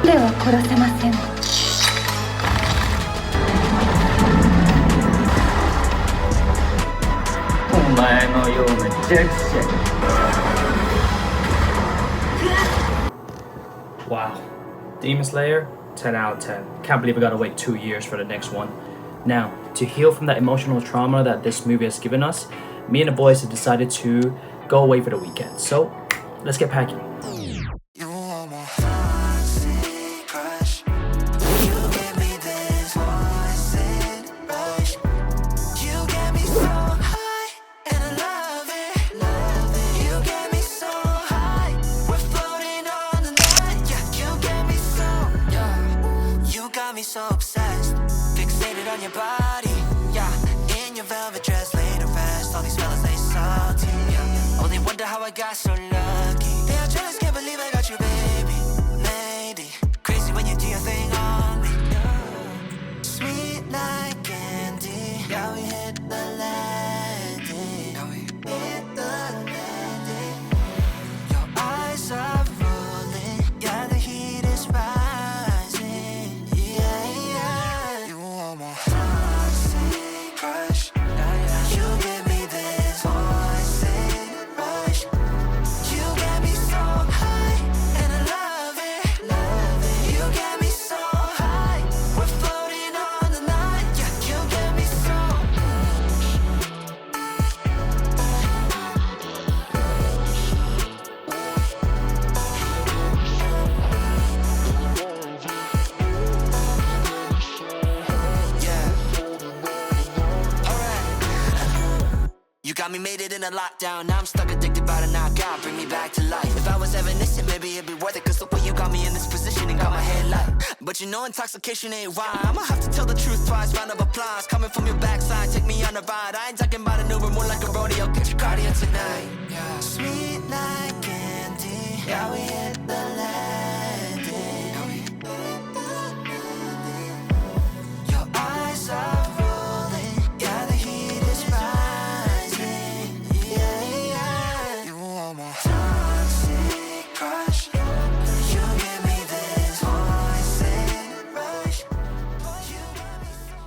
では殺せません。お前のような弱者。Wow. Demon Slayer, 10 out of 10. Can't believe I gotta wait 2 years for the next one. Now, to heal from that emotional trauma that this movie has given us, me and the boys have decided to go away for the weekend. So, let's get packing. So obsessed, fixated on your body, yeah. In your velvet dress, laid to rest. All these fellas, they salty, yeah. Oh, they wonder how I got so lucky. They are jealous, can't believe I got you, baby. Lady, crazy when you do your thing on me, yeah. Sweet like candy, yeah, we hit the landing. Yeah, we hit the landing. Your eyes are rolling, yeah, the heat is rising. Got me made it in a lockdown. Now I'm stuck addicted by the knockout. Bring me back to life. If I was ever innocent, maybe it'd be worth it. Cause the way you got me in this position and got my head light. But you know intoxication ain't why. I'ma have to tell the truth twice. Round of applause coming from your backside. Take me on a ride. I ain't talking about an Uber, more like a rodeo. Get your cardio tonight, yeah. Sweet like candy, yeah, we hit the landing. Yeah, we hit the landing. Your eyes are rolling, yeah, the heat is rising. Toxic crush, you give me this poison rush. You got me so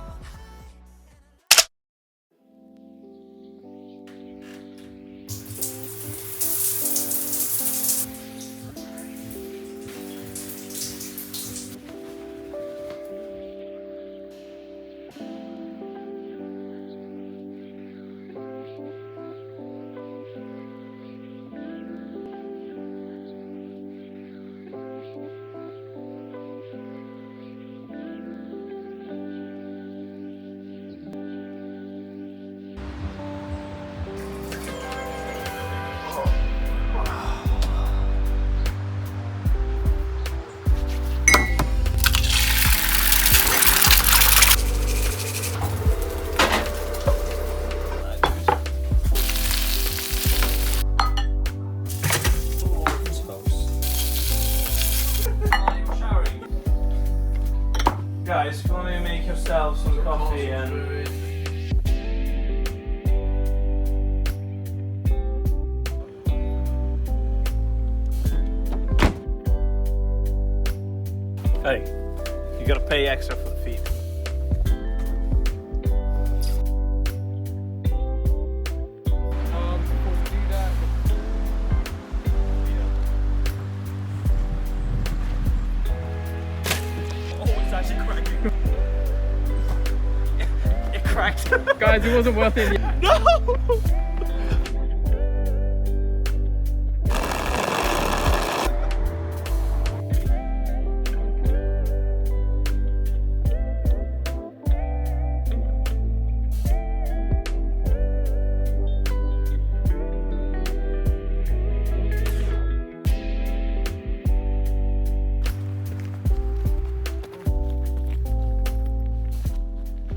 Guys, come and make yourselves some coffee and... Hey, you gotta pay extra for the feed. Guys, it wasn't worth it. No!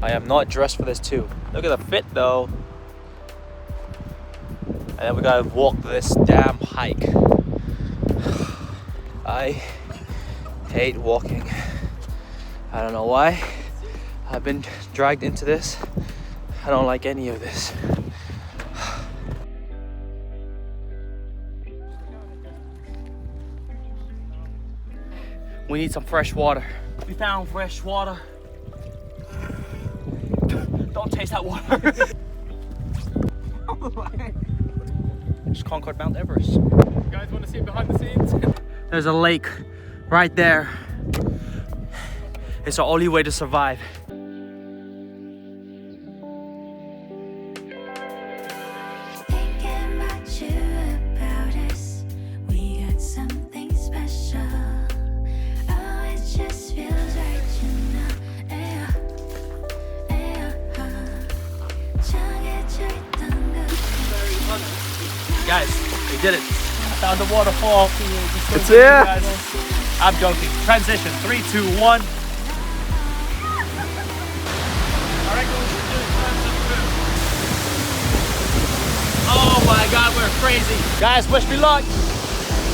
I am not dressed for this too. Look at the fit though. And then we gotta walk this damn hike. I hate walking. I don't know why. I've been dragged into this I don't like any of this. We need some fresh water. We found fresh water. Don't taste that water. Just conquered Mount Everest. You guys want to see behind the scenes? There's a lake right there. It's our only way to survive. Thinking about you, about us. We got something special. Oh, it just feels right, you know. Guys, we did it. Found the waterfall. It's here. I'm joking. Transition. 3, 2, 1. Oh my god, we're crazy. Guys, wish me luck.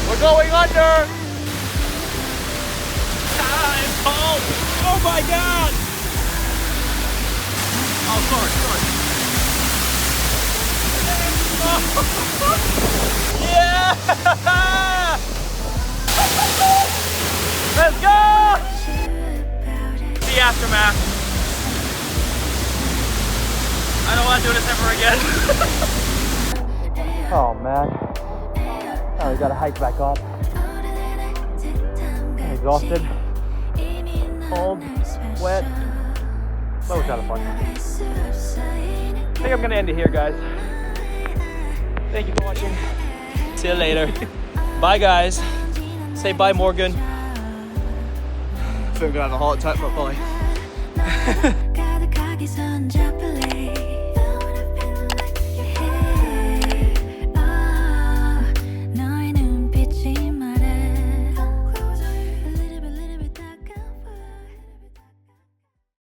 We're going under. Ah, it's cold. Oh my god. Oh, sorry. Yeah! Let's go! The aftermath. I don't want to do this ever again. Oh man. Now we gotta hike back up. I'm exhausted. Cold, wet. That was kind of fun. I think I'm gonna end it here, guys. Thank you for watching. See you later. Bye, guys. Say bye, Morgan. I think I'm gonna have a heart attack, but bye.